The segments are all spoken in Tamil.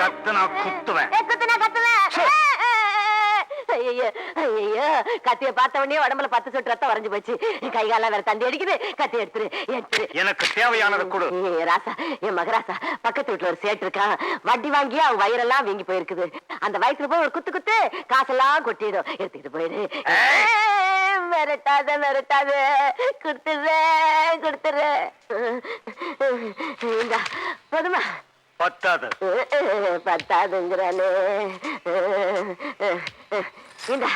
கத்துனா குத்துவேன். கத்திய பார்த்த உடனே உடம்புல 10 சொட்டு ரத்தம் வரைஞ்சு போச்சு. கை காலம் வேற தண்டி அடிக்குது. கத்தி எடுத்துரு. எனக்கு தேவையானது கொடு. ராசா, என் மகராசா, பக்கத்து வீட்டுல ஒரு சேட்டு இருக்கான். வட்டி வாங்கி அவன் வயிறெல்லாம் வீங்கி போயிருக்குது. அந்த வயிற்றுல போய் ஒரு குத்து குத்து காசெல்லாம் கொட்டிடும். எடுத்துக்கிட்டு போயிரு. மிரட்டாத மிரட்டாத, கொடுத்துறேன். போதுமா? பத்தாது. பத்தாதுங்கிறானே. இந்த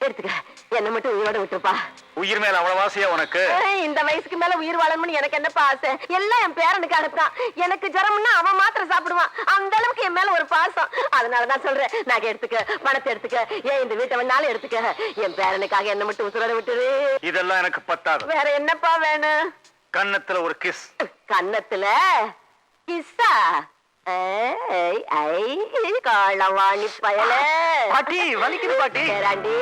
எடுத்துக்க. என்ன மட்டும் உயிரோட விட்டுருப்பா. உயிர் மேல அவ்வளவு ஆசையா உனக்கு? இந்த வயசுக்கு மேல உயிர் வாழணும்னு எனக்கு என்னப்பா ஆசை? எல்லாம் என் பேரனுக்கு அனுப்புறான். எனக்கு ஜரம்னா அவன் மாத்திரம் சாப்பிடுவான். அந்த அளவுக்கு என் மேல ஒரு பாசம். அதனாலதான் சொல்றேன், நகை எடுத்துக்க, பணத்தை எடுத்துக்க, ஏன் இந்த வீட்டை வேணாலும் எடுத்துக்க. என் பேரனுக்காக என்ன மட்டும் உசுரோட விட்டுரு. இதெல்லாம் எனக்கு பத்தாது. வேற என்னப்பா வேணும்? கன்னத்துல ஒரு கிஸ். கன்னத்துல கிஸ்ஸா? காளவாணி பயல. பாட்டி வலிக்குது பாட்டி. பேராண்டி,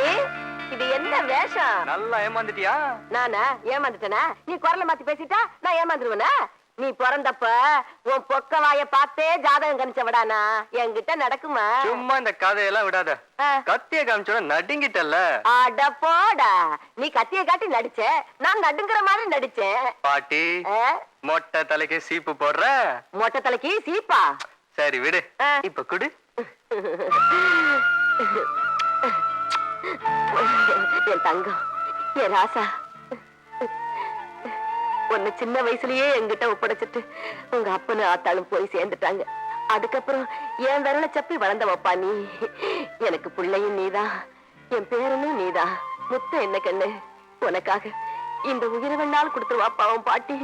இது என்ன வேஷம்? நல்லா ஏமாந்துட்டியா? நானா ஏமாந்துட்டேனா? நீ குரலை மாத்தி பேசிட்டா நான் ஏமாந்துருவேனா? நீ பிறந்தப்ப உன் பொக்க வாய பார்த்தே ஜாதகம் கணிச்சவடானா? என்கிட்ட நடக்குமா? சும்மா இந்த கதையெல்லாம் விடாத. கத்திய காமிச்சோட நடுங்கிட்டல்ல. அட போடா, நீ கத்திய காட்டி நடிச்ச, நான் நடுங்குற மாதிரி நடிச்சேன். பாட்டி, மொட்டை தலைக்கு சீப்பு போடுற. மொட்டை தலைக்கு சீப்பா? சரி விடு, இப்ப குடு. என் தங்கம், என் ராசா, உன்னை சின்ன வயசுலயே என்கிட்ட ஒப்படைச்சிட்டு உங்க அப்பனு ஆத்தாளும் போய் சேர்ந்துட்டாங்க. அதுக்கப்புறம் என் விரல சப்பி வளர்ந்தவப்பா நீ. எனக்கு பிள்ளையும் நீதான், என் பேரனும் நீதான். முத்த என்ன கண்ணு, உனக்காக இந்த உயிரை வேணாலும் கொடுத்துருவாப்பா அவன் பாட்டி.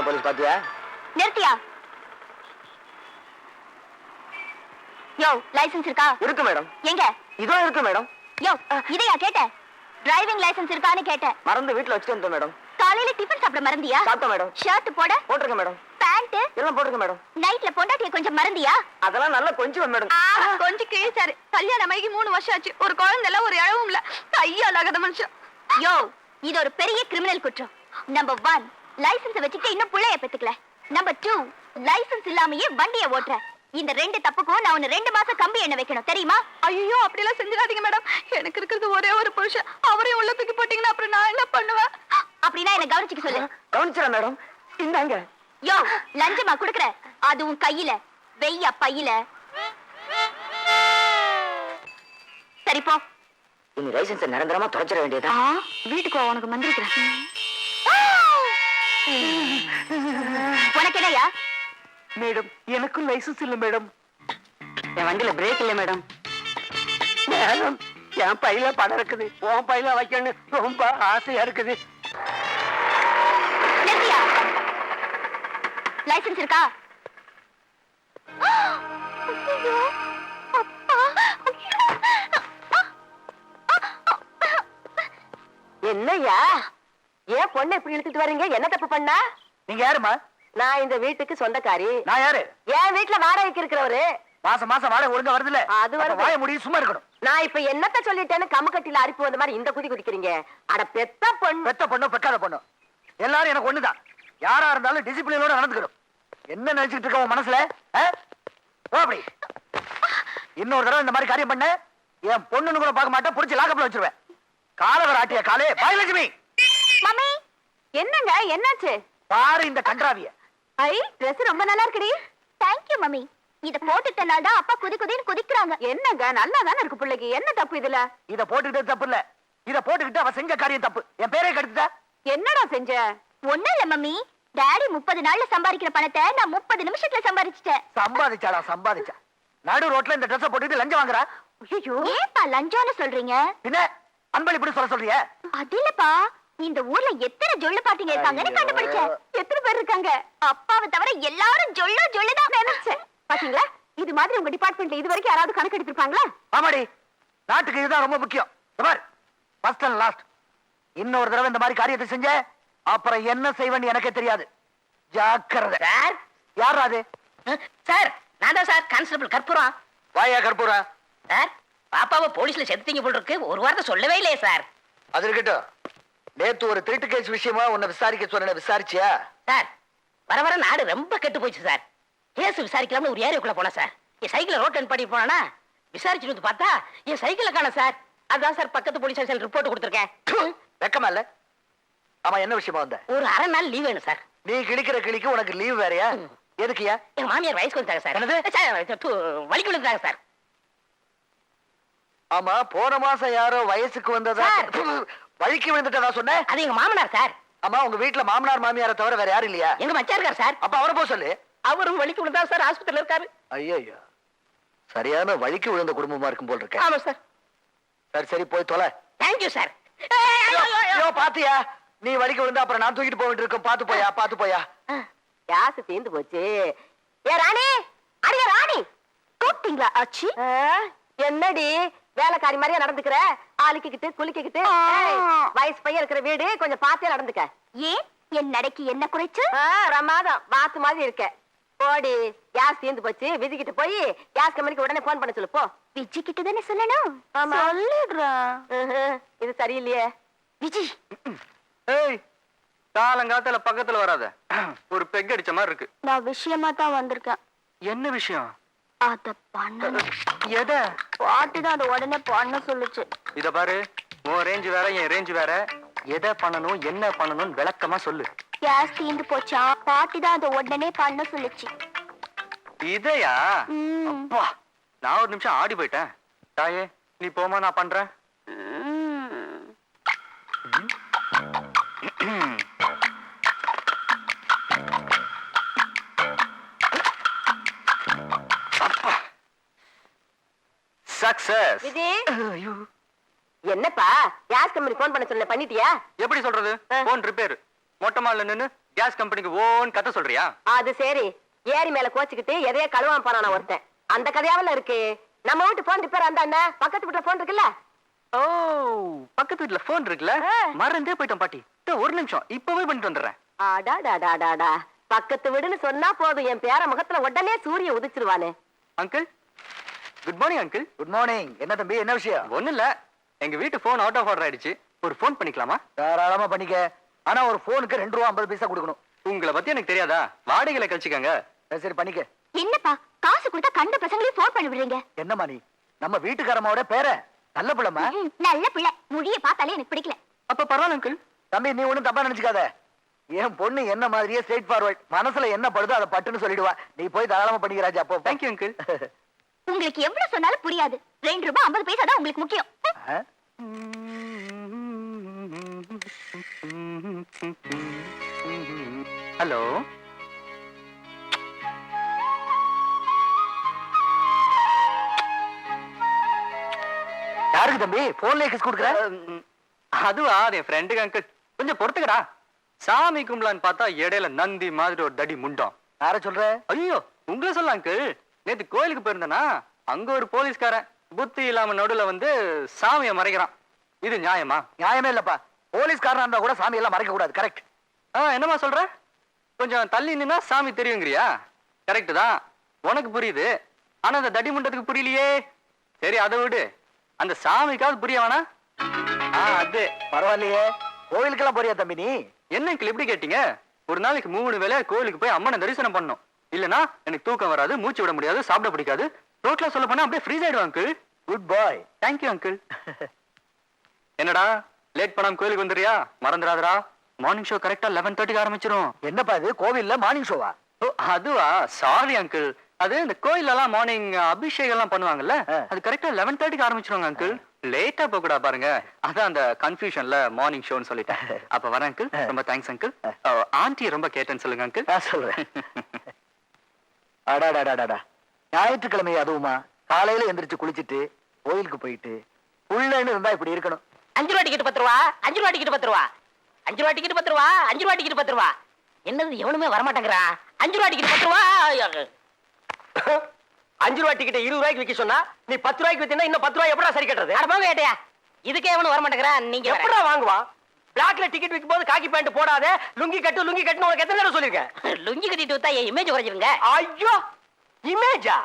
போலீஸ் பாத்தியா? நிறுத்தியா? யோ, லைசென்ஸ் இருக்கா? இருக்கு மேடம். எங்க? இதோ இருக்கு மேடம். யோ, இதையா கேட்ட? டிரைவிங் லைசென்ஸ் இருக்கான்னு கேட்டேன். மறந்து வீட்ல வச்சிட்டு வந்தேன் மேடம். காலையில டிபன் சாப்பிட மறந்தியா? சாப்பிட்டேன் மேடம். ஷர்ட் போட போட்டுருக்கேன் மேடம். பேண்ட் எல்லாம் போட்டுருக்கேன் மேடம். நைட்ல பொண்டாட்டிய கொஞ்சம் மறந்தியா? அதெல்லாம் நல்லா கொஞ்சம் மேடம். கொஞ்சம் கிழிச்சாரு. கல்யாணம் ஆகி 3 வருஷம் ஆச்சு. ஒரு குழந்தை இல்ல, ஒரு இழவும் இல்ல. கையாலாகாத மனுஷன். யோ, இது ஒரு பெரிய கிரிமினல் குற்றம். நம்பர் 1, லைசென்ஸ் வச்சுட்டு இன்னும் புள்ளைய பெத்துக்கல. நம்பர் 2, லைசென்ஸ் இல்லாமயே வண்டியை ஓட்டுற. இந்த 2 தப்புக்கும் நான் 2 மாசம் கம்பி எண்ணெய் வைக்கணும், தெரியுமா? ஐயோ, அப்படி எல்லாம் செஞ்சிடாதீங்க மேடம். எனக்கு இருக்கிறது ஒரே ஒரு புருஷன். அவரையும் உள்ள தூக்கி போட்டீங்கன்னா அப்புறம் நான் என்ன பண்ணுவேன்? அப்படின்னா என்ன கவனிச்சுக்க சொல்லு. கவனிச்சுறேன் மேடம். இந்தாங்க. யோ, லஞ்சமா குடுக்குற? அதுவும் கையில வெய்யா பையில. சரி போ. இனி லைசென்ஸ் நிரந்தரமா தொலைச்சிட வேண்டியதா? வீட்டுக்கு உனக்கு மந்திரிக்கிறேன். உனக்கு என்னையா? மேடம், எனக்கும் லைசென்ஸ் இல்ல மேடம். என் வண்டியில பிரேக் இல்ல மேடம். மேடம், என் பையில பணம் இருக்குது. உன் பையில வைக்கணும் ரொம்ப ஆசையா இருக்குது. லைசென்ஸ் இருக்கா? என்னையா, ஏன் பொண்ணை இப்படி இழுத்துட்டு வரீங்க? என்ன தப்பு பண்ணா? நீங்க யாருமா? நான் இந்த வீட்டுக்கு சொந்தக்காரி. நான் யாரு? என் வீட்டுல வாடகைக்கு இருக்கிறவரு. மாசம் மாசம் வாடகை ஒழுங்கா வருதுல? அது வருது. வாய முடியும், சும்மா இருக்கணும். நான் இப்ப என்னத்த சொல்லிட்டேன்னு கம்மு கட்டில அரிப்பு வந்த மாதிரி இந்த குதி குதிக்கிறீங்க. அட பெத்த பொண்ணு. பெத்த பொண்ணு பெக்காத பொண்ணு எல்லாரும் எனக்கு ஒண்ணுதான். யாரா இருந்தாலும் டிசிப்ளினோட நடந்துக்கணும். என்ன நினைச்சிட்டு இருக்க உன் மனசுல? அப்படி இன்னொரு தடவை இந்த மாதிரி காரியம் பண்ண என் பொண்ணுன்னு கூட பார்க்க மாட்டேன், புடிச்சு லாக்கப்ல வச்சிருவேன். காலவர் ஆட்டிய காலே. பாயலட்சுமி. மம்மி, என்னங்க என்னாச்சு? பாரு இந்த கன்றாவிய. ஐ, Dress ரொம்ப நல்லா இருக்குடி. Thank you mummy. இத போட்டுட்டனால தான் அப்பா குதி குதின்னு குதிக்குறாங்க. என்னங்க, நல்லா தான இருக்கு பிள்ளைக்கு. என்ன தப்பு இதுல? இத போட்டுக்கிட்டது தப்பு இல்ல. இத போட்டுக்கிட்டு அவ செஞ்ச காரியம் தப்பு. என் பேரே கெடுத்துட்டா. என்னடா செஞ்ச? ஒண்ணும் இல்ல மம்மி. டாடி 30 நாள்ல சம்பாதிக்கிற பணத்தை நான் 30 நிமிஷத்துல சம்பாதிச்சிட்டேன். சம்பாதிச்சாடா, சம்பாதிச்சா. நடு ரோட்ல இந்த Dress போட்டுட்டு லஞ்சம் வாங்குறா. ஐயோ, ஏப்பா லஞ்சம்னு சொல்றீங்க? பின்ன அன்பளி இப்படி சொல்றிய? அது இல்லப்பா, இந்த ஊர்ல எத்தனை ஜொல்லு பாட்டிங்க இருக்காங்கன்னு கண்டுபிடிச்சேன். எத்தனை பேர் இருக்காங்க? அப்பாவை தவிர எல்லாரும் ஜொல்லுதான் நினைச்சேன். பாத்தீங்களா? இது மாதிரி உங்க டிபார்ட்மெண்ட்ல இது வரைக்கும் யாராவது கணக்கு எடுத்திருப்பாங்களா? ஆமாடி, நாட்டுக்கு இதுதான் ரொம்ப முக்கியம். First and last. இன்னொரு தடவை இந்த மாதிரி காரியத்தை செஞ்ச அப்புறம் என்ன செய்வேன்னு எனக்கே தெரியாது. ஜாக்கிரதை. சார், யாரா அது? சார் நான் தான் சார் கான்ஸ்டபிள் கற்பூரம். வாயா கற்பூரா. சார் பாப்பாவை போலீஸ்ல செத்துட்டீங்க போல் இருக்கு, ஒரு வார்த்தை சொல்லவே இல்லையே சார். அது இருக்கட்டும், நேத்து ஒரு திருட்டு கேஸ் விஷயமா உன்னை விசாரிக்க சொன்ன, விசாரிச்சியா? சார் வர வர நாடு ரொம்ப கெட்டு போச்சு சார். கேஸ் விசாரிக்கலாம்னு ஒரு ஏரியாக்குள்ள போனேன் சார். என் சைக்கிளை ரோட் பண்ணி போனா விசாரிச்சுட்டு வந்து பார்த்தா என் சைக்கிளை காணோம் சார். அதான் சார் பக்கத்து போலீஸ் ஸ்டேஷன் ரிப்போர்ட் கொடுத்துருக்கேன். வெக்கமா இல்ல? ஆமா, என்ன விஷயமா வந்த? ஒரு அரை நாள் லீவ் வேணும் சார். நீ கிழிக்கிற கிளிக்கு உனக்கு லீவ் வேறயா? எதுக்குயா? எங்க மாமியார் வயசுக்கு வந்துட்டாங்க சார். என்னது? வலிக்கு விழுந்தாங்க சார். ஆமா, போன மாசம் யாரோ வயசுக்கு வந்ததா சார். வழிக்கு விழுந்துட்டதா சொன்ன? அது எங்க மாமனார் சார். ஆமா, உங்க வீட்டுல மாமனார் மாமியாரை தவிர வேற யாரும் இல்லையா? எங்க மச்சான் இருக்கார் சார். அப்ப அவரை போக சொல்லு. அவரும் வலிக்கு விழுந்தா சார், ஆஸ்பத்திரியில இருக்காரு. ஐயோ, சரியான வழிக்கு விழுந்த குடும்பமா இருக்கும் போல் இருக்க. ஆமா சார். சரி சரி, போய் தொலை. Thank you sir. ஐயோ, பாத்தியா? நீ வழிக்கு விழுந்தா அப்புறம் நான் தூக்கிட்டு போயிட்டு இருக்கேன். பாத்து போயா, பாத்து போயா. கேஸ் தீந்து போச்சு. ஏ ராணி, அடியே ராணி, கூப்பிட்டீங்களா ஆச்சி? என்னடி வேலைக்காரி மாதிரியா நடந்துக்கிற? ஆலிக்கிட்டு குளிக்கிட்டு வயசு பையன் இருக்கிற வீடு, கொஞ்சம் பார்த்தே நடந்துக்க. ஏன் என் நடைக்கு என்ன குறைச்சு? ரமாதம் வாத்து மாதிரி இருக்க. போடி, கேஸ் தீந்து போச்சு, விதிக்கிட்டு போய் கேஸ் கம்பெனிக்கு உடனே போன் பண்ண சொல்லு போ. விஜி கிட்ட தானே சொல்லணும். ஆமா. சொல்லிடுறேன். இது சரியில்லையே. விஜி, ஏய், காலங்காத்தால பக்கத்துல வராத. ஒரு பெக் அடிச்ச மாதிரி இருக்கு. நான் விஷயமா தான் வந்திருக்கேன். என்ன விஷயம்? அத பண்ணணும். எத? பாட்டி தான் அதை உடனே பண்ண சொல்லுச்சு. இத பாரு, உன் ரேஞ்ச் வேற என் ரேஞ்ச் வேற. எதை பண்ணணும் என்ன பண்ணணும்னு விளக்கமா சொல்லு. கேஸ் தீந்து போச்சா, பாட்டி தான் அதை உடனே பண்ண சொல்லுச்சு. இதையா? ம். அப்பா, நான் ஒரு நிமிஷம் ஆடி போயிட்டேன். தாயே, நீ போமா, நான் பண்றேன். ம். சக்சஸ். விதி, என்னப்பா கேஸ் கம்பெனி போன் பண்ண சொல்ல, பண்ணிட்டியா? எப்படி சொல்றது? Phone repair. மொட்டை மால்ல நின்னு கேஸ் கம்பெனிக்கு ஓன் கத்த சொல்றியா? அது சரி, ஏரி மேல கோச்சுக்கிட்டு எதையோ கழுவாம போனான ஒருத்தன். அந்த கதையாவல இருக்கு. நம்ம வீட்டு போன் ரிப்பேர் அந்த அண்ணன் பக்கத்து வீட்டுல போன் இருக்குல்ல. ஓ, பக்கத்து வீட்டுல போன் இருக்குல்ல, மறந்தே போயிட்டேன் பாட்டி. ஒரு நிமிஷம், இப்பவே பண்ணிட்டு வந்துடுறேன். அடாடாடாடாடா, பக்கத்து வீடுன்னு சொன்னா போதும், என் பேர முகத்துல உடனே சூரிய உதிச்சிருவானே. Uncle, good morning uncle. Good morning. என்ன தம்பி, என்ன விஷயம்? ஒண்ணு இல்ல, எங்க வீட்டு போன் அவுட் ஆஃப் ஆர்டர் ஆயிடுச்சு. ஒரு போன் பண்ணிக்கலாமா? தாராளமா பண்ணிக்க. ஆனா ஒரு போனுக்கு 2 ரூபா 50 பைசா கொடுக்கணும். உங்களை பத்தி எனக்கு தெரியாதா? வாடகையில கழிச்சுக்கங்க. சரி சரி, பண்ணிக்க. என்னப்பா காசு கொடுத்தா கண்ட பசங்களையும் போன் பண்ணி விடுறீங்க? என்னம்மா நீ? நம்ம வீட்டுக்காரமாவோட பேர நல்ல பிள்ளைமா. நல்ல பிள்ளை, முடிய பார்த்தாலே எனக்கு பிடிக்கல. அப்ப பரவாயில்ல அங்கிள். தம்பி, நீ ஒண்ணும் தப்பா நினைச்சுக்காத. என் பொண்ணு என்ன மாதிரியே ஸ்ட்ரெயிட் ஃபார்வர்ட். மனசுல என்ன படுதோ அதை பட்டுன்னு சொல்லிடுவா. நீ போய் தாராளமா பண்ணிக்கிறாஜா. அப்போ தேங்க்யூ அங்கிள். உங்களுக்கு எவ்வளவு சொன்னாலும் புரியாது. 2 ரூபாய் 50 பைசா தான் உங்களுக்கு முக்கியம். ஹலோ, யாருக்கு தம்பி போன்ல கிஸ் கொடுக்குற? அதுவா என் ஃப்ரெண்டுக்கு அங்கிள். கொஞ்சம் பொறுத்துக்கடா. சாமி கும்பலான்னு பார்த்தா இடையில நந்தி மாதிரி ஒரு தடி முண்டம். யார சொல்ற? ஐயோ, உங்களை சொல்ல அங்கிள். நேத்து கோயிலுக்கு போயிருந்தேனா, அங்க ஒரு போலீஸ்காரன் புத்தி இல்லாம நடுவுல வந்து சாமியை மறைக்கிறான். இது நியாயமா? நியாயமே இல்லப்பா. போலீஸ்காரனா இருந்தா கூட சாமி எல்லாம் மறைக்க கூடாது. கரெக்ட். என்னமா சொல்ற? கொஞ்சம் தள்ளி நின்னா சாமி தெரியுங்கிறியா? கரெக்ட் தான், உனக்கு புரியுது. ஆனா அந்த தடி முண்டத்துக்கு புரியலையே. சரி, அதை விடு. அந்த சாமிக்காவது புரிய வேணா? அது பரவாயில்லையே. கோயிலுக்கெல்லாம் போறியா தம்பி நீ? என்ன அங்கிள் இப்படி கேட்டீங்க? ஒரு நாளைக்கு 3 வேளை கோயிலுக்கு போய் அம்மனை தரிசனம் பண்ணணும். இல்லனா எனக்கு தூக்கம் வராது, மூச்சு விட முடியாது, சாப்பிட பிடிக்காது. ரோட்ல சொல்ல போனா அப்படியே ஃப்ரீஸ் ஆயிடுவான் uncle. Goodbye. Thank you uncle. என்னடா லேட் பண்ணாம கோயிலுக்கு வந்துறியா? மறந்துடாதடா. மார்னிங் ஷோ கரெக்டா 11:30க்கு ஆரம்பிச்சிரும். என்னப்பா இது, கோவில்ல மார்னிங் ஷோவா? ஓ, அதுவா? Sorry uncle. அது இந்த கோயில்ல எல்லாம் மார்னிங் அபிஷேகம் எல்லாம் பண்ணுவாங்கல்ல, அது கரெக்டா 11:30க்கு ஆரம்பிச்சிருவாங்க அங்கிள். லேட்டா போக கூடாது பாருங்க. அதான் அந்த கன்ஃபியூஷன்ல மார்னிங் ஷோன்னு சொல்லிட்டேன். அப்ப வரேன் அங்கிள். ரொம்ப தேங்க்ஸ் அங்கிள். ஆண்டி ரொம்ப கேட்டேன்னு சொல்லுங்க அங்கிள். நான் சொல்றேன். அடாடாடாடா, ஞாயிற்றுக்கிழமை அதுவுமா காலையில எந்திரிச்சு குளிச்சிட்டு கோயிலுக்கு போயிட்டு புள்ளன்னு இருந்தா இப்படி இருக்கணும். 5 ரூபா டிக்கெட் 10 ரூபா, 5 ரூபா டிக்கெட் 10 ரூபா, 5 ரூபா டிக்கெட் 10 ரூபா, 5 ரூபா டிக்கெட் 10 ரூபா. என்னது எவனுமே வரமாட்டேங்கிறான். 5 ரூபா டிக்கெட் 10 ரூபா. 5 ரூபாய் டிக்கெட் 20 ரூபாய்க்கு விக்க சொன்னா நீ 10 ரூபாய்க்கு வித்தீங்கன்னா இன்னும் 10 ரூபாய் எப்படா சரி கட்டுறது? அட போங்க ஏட்டையா, இதுக்கே எவனும் வரமாட்டேங்கிறான். நீங்க எப்படா வாங்குவா? பிளாக்ல டிக்கெட் விற்கும் போது காக்கி பேண்ட் போடாத, லுங்கி கட்டுன்னு உனக்கு எத்தனை தடவை சொல்லிருக்கேன்? லுங்கி கட்டிட்டு வந்தா என் இமேஜ் குறைஞ்சிருங்க. ஐயோ, இமேஜா?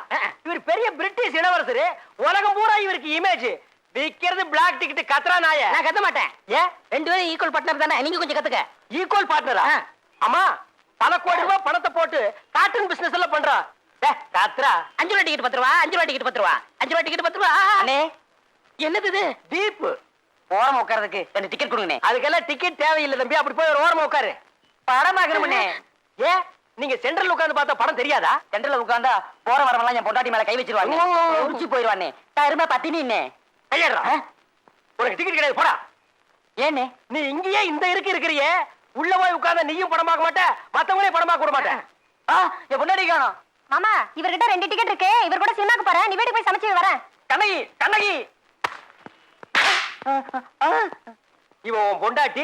இவர் பெரிய பிரிட்டிஷ் இளவரசர், உலகம் பூரா இவருக்கு இமேஜ். விக்கிறது பிளாக் டிக்கெட், கத்ரா நாய. நான் கத்த மாட்டேன். ஏன்? ரெண்டு பேரும் ஈக்குவல் பார்ட்னர் தானே, நீங்க கொஞ்சம் கத்துக்க. ஈக்குவல் பார்ட்னரா? அம்மா, பல கோடி ரூபாய் பணத்தை போட்டு காட்டன் பிசினஸ் எல்லாம் பண்றா. கத்ரா 5 ரூபா டிக்கெட் 10 ரூபா, 5 ரூபா டிக்கெட் 10 ரூபா, 5 ரூபா டிக்கெட் 10 ரூபா. அண்ணே, என்னது இது? டீப். ஓரமா உட்கார்றதுக்கு ரெண்டு டிக்கெட் கொடுங்கண்ணே. அதுக்கெல்லாம் டிக்கெட் தேவையில்லை தம்பி, அப்படி போய் ஒரு ஓரமா உட்காரு. படம் பாக்கணும்ண்ணே. ஏன் நீங்க சென்ட்ரல் உட்கார்ந்து பார்த்தா படம் தெரியாதா? சென்டர்ல உட்கார்ந்தா போற வரவெல்லாம் என் பொண்டாட்டி மேல கை வச்சிருவாங்க. உரிச்சு போயிருவானே. நான் இருமா பத்தினின்னே. கையேறா, உனக்கு டிக்கெட் கிடையாது, போடா. ஏண்ணே? நீ இங்கேயே இந்த இருக்கிறியே, உள்ள போய் உட்கார்ந்தா நீயும் படம் பார்க்க மாட்டே, மத்தவங்களே படம் பார்க்க விட மாட்டேன். என் பொண்டாட்டி காணோம். மாமா, இவர்கிட்ட 2 டிக்கெட் இருக்கு. இவர் கூட சினிமாக்கு போறேன். நீ வீட்டுக்கு போய் சமைச்சு வரேன். கண்ணகி, கண்ணகி, இவ உன் பொண்டாட்டி,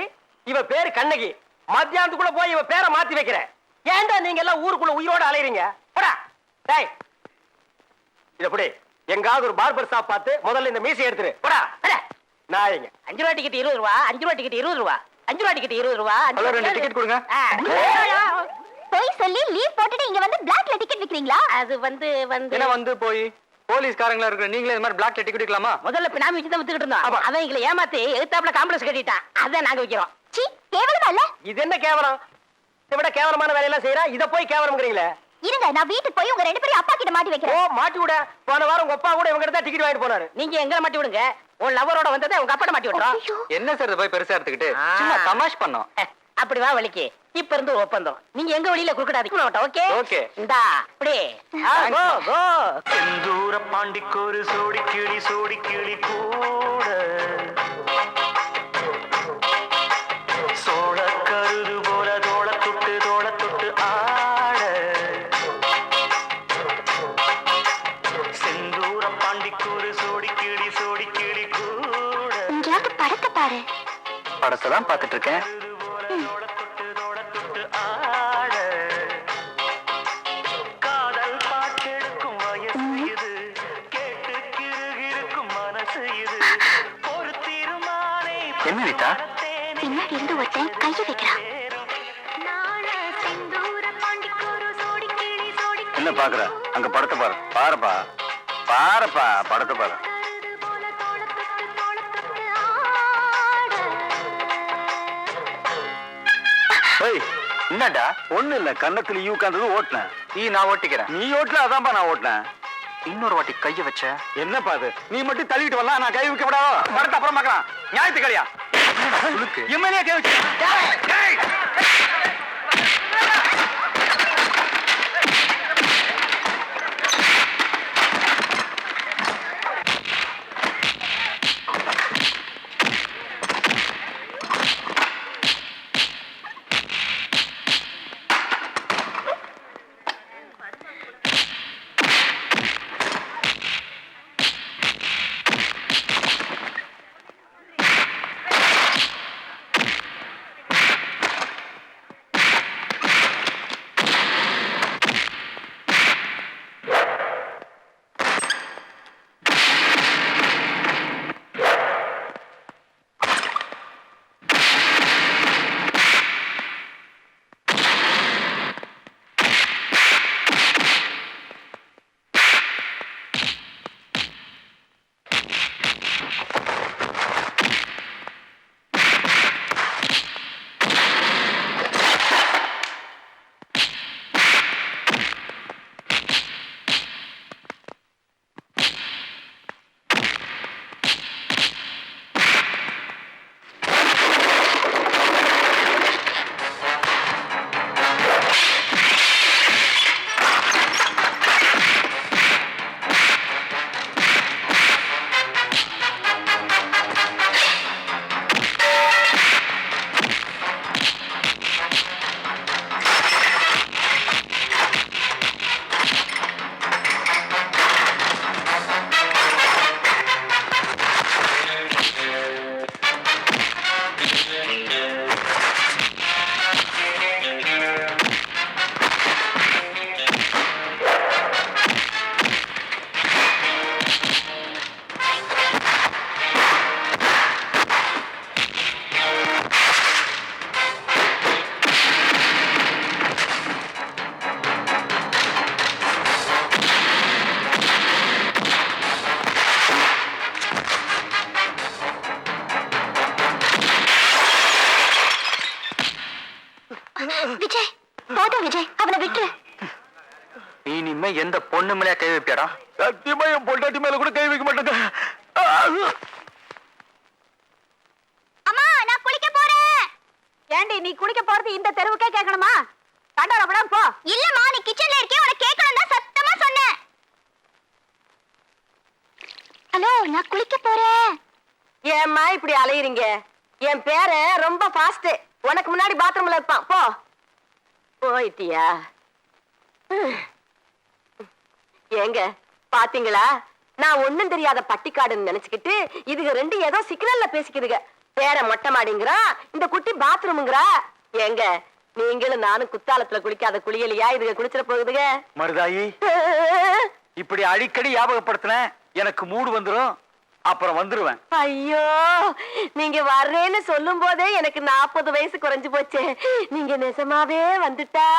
இவ பேரு கண்ணகி. மத்தியானத்துக்குள்ள போய் இவ பேரை மாத்தி வைக்கிறேன். ஏன்டா நீங்க எல்லாம் ஊருக்குள்ள உயிரோட அலையறீங்க? போடா. டேய், இத புடி. எங்காவது ஒரு பார்பர் ஷாப் பார்த்து முதல்ல இந்த மீசை எடுத்துரு. போடா. நாயங்க. 5 ரூபா டிக்கெட் 20 ரூபா, 5 ரூபா டிக்கெட் 20 ரூபா, 5 ரூபா டிக்கெட் 20 ரூபா. ஹலோ, 2 டிக்கெட் கொடுங்க. போய் சொல்லி லீவ் போட்டுட்டு இங்க வந்து பிளாக்ல டிக்கெட் விக்கிறீங்களா? அது வந்து என்ன வந்து போய் போலீஸ்காரங்களா இருக்கிற நீங்களே இந்த மாதிரி பிளாக்ல டிக்கெட் விக்கலாமா? முதல்ல பினாமி வச்சு தான் வித்துக்கிட்டு இருந்தோம். அவன் எங்களை ஏமாத்தி எழுத்தாப்புல காம்ப்ளெக்ஸ் கட்டிட்டான். அதான் நாங்க விக்கிறோம். சீ, கேவலமா இல்ல? இது என்ன கேவலம்? இதை விட கேவலமான வேலையெல்லாம் செய்யறா, இத போய் கேவலம்ங்கறீங்களே. இருங்க, நான் வீட்டுக்கு போய் உங்க 2 பேரும் அப்பா கிட்ட மாட்டி ஓ, வைக்கிறேன். மாட்டி விட. போன வாரம் உங்க அப்பா கூட இவங்க கிட்ட டிக்கெட் வாங்கிட்டு போனாரு. நீங்க எங்களை மாட்டி விடுங்க. உன் லவரோட வந்ததை உங்க அப்பா மாட்டி விட்டுறோம். ஐயோ, என்ன சார் இதை போய் பெருசா எடுத்துக்கிட்டு சும்மா தமாஷ் பண்ணோம். அப்படி வா வலிக்கு. இப்ப இருந்து ஒப்பந்தம். நீங்க எங்க வழியில குறுக்கிடாதீங்க. Okay okay. இந்தா அப்படி கோ கோ. செந்தூர பாண்டிக்கொரு சோடி கிளி கூட சோழ கருது போல தோள தொட்டு ஆட செந்தூர பாண்டிக்கொரு சோடி கிளி கூட இங்கேயாவது படத்தை பாரு. படத்தை தான் பார்த்துட்டு இருக்கேன். தோள தொட்டு ஆட காதல் பாட்டெடுக்கும் வயசு இது, கேட்டு கிருகிருக்கும் மனசு இது, ஒரு தீர்மானே என்ன ரீதா? பின்னாடி இருந்து ஒருத்தன் கைய வைக்கிறான். என்ன பாக்குற? அங்க படத்தை பாரு. பாருப்பா, பாருப்பா, படத்தை பாரு. என்னடா? ஒண்ணு இல்ல, கண்ணத்துல ஈ உட்கார்ந்தது ஓட்டினேன். நான் ஓட்டிக்கிறேன். நீ ஓட்டல, அதான்ப்பா நான் ஓட்டினேன். இன்னொரு வாட்டி கைய வச்ச. என்னப்பா அது? நீ மட்டும் தள்ளிட்டு வரலாம், நான் கை வைக்க விடாதோ. படத்தை அப்புறம் பார்க்கலாம். ஞாயிற்று கலையா எம்எல்ஏ கை வச்சு. இனிமே எந்த பொண்ணு மேலே கை வைப்பியாடா? சத்தியமா என் பொண்டாட்டி மேல கூட கை வைக்க மாட்டேங்க. அம்மா நான் குளிக்க போறேன். ஏண்டி நீ குளிக்க போறது இந்த தெருவுக்கே கேட்கணுமா? கண்டோட விட போ. இல்லம்மா நீ கிச்சன்ல இருக்கே, உனக்கு கேட்கணும் தான் சத்தமா சொன்னேன். ஹலோ நான் குளிக்க போறேன். ஏம்மா இப்படி அலையுறீங்க? என் பேரன் ரொம்ப ஃபாஸ்ட். உனக்கு முன்னாடி பாத்ரூம்ல இருப்பான். போ. போயிட்டியா? ஏங்க பாத்தீங்களா, நான் ஒண்ணும் தெரியாத பட்டிக்காடுன்னு நினைச்சுக்கிட்டு இதுக ரெண்டு ஏதோ சிக்னல்ல பேசிக்குதுங்க. பேர மொட்டை மாடிங்கிறா, இந்த குட்டி பாத்ரூம்ங்கிறா. ஏங்க நீங்களும் நானும் குத்தாலத்துல குளிக்காத குளியலையா இதுக குளிச்சிட போகுதுங்க? மருதாயி இப்படி அடிக்கடி ஞாபகப்படுத்தின எனக்கு மூடு வந்துரும், அப்புறம் வந்துருவேன். ஐயோ, நீங்க வர்றேன்னு சொல்லும் போதே எனக்கு 40 வயசு குறைஞ்சு போச்சே. நீங்க நிஜமாவே வந்துட்டா.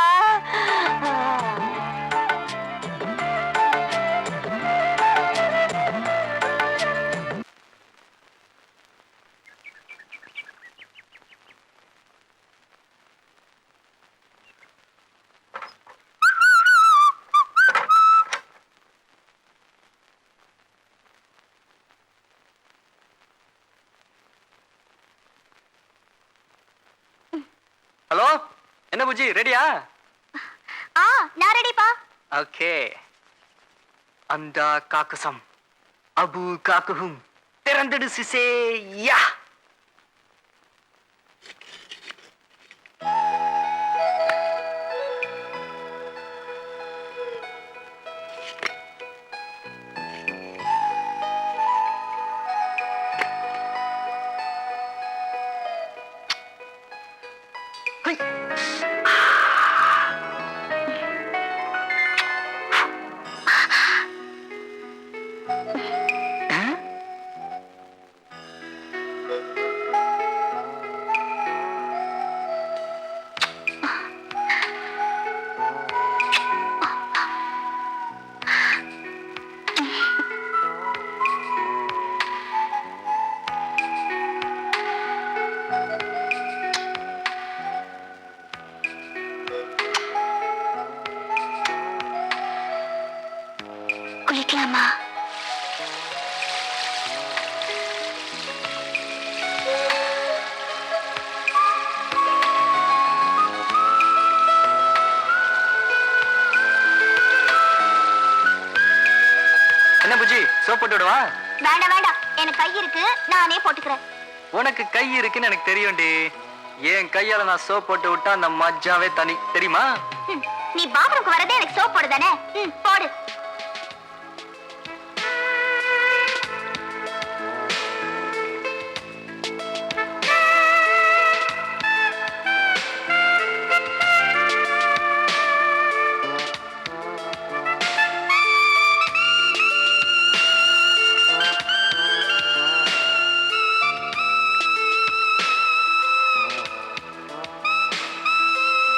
ஹலோ, என்ன புஜி ரெடியா? நான் ரெடிப்பா. ஓகே. அந்தா காக்கசம் அபு காக்குஹும் திறந்துடு சிசே யா. குளிக்கலாமா? என்ன புஜி சோப் போட்டு விடவா? வேண்டாம் வேண்டாம், எனக்கு கை இருக்கு, நானே போட்டுக்கிறேன். உனக்கு கை இருக்குன்னு எனக்கு தெரியும்டி. என் கையால நான் சோப் போட்டு விட்டா அந்த மஜாவே தனி, தெரியுமா? நீ பாத்ரூம்க்கு வரதே எனக்கு சோப் போடு தானே? போடு.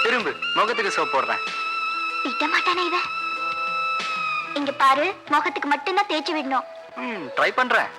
திரும்ப முகத்துக்கு சோப் போடுறேன். விட மாட்டானே இவன். இங்க பாரு, முகத்துக்கு மட்டும்தான் தேய்ச்சி விடணும். ட்ரை பண்றேன்.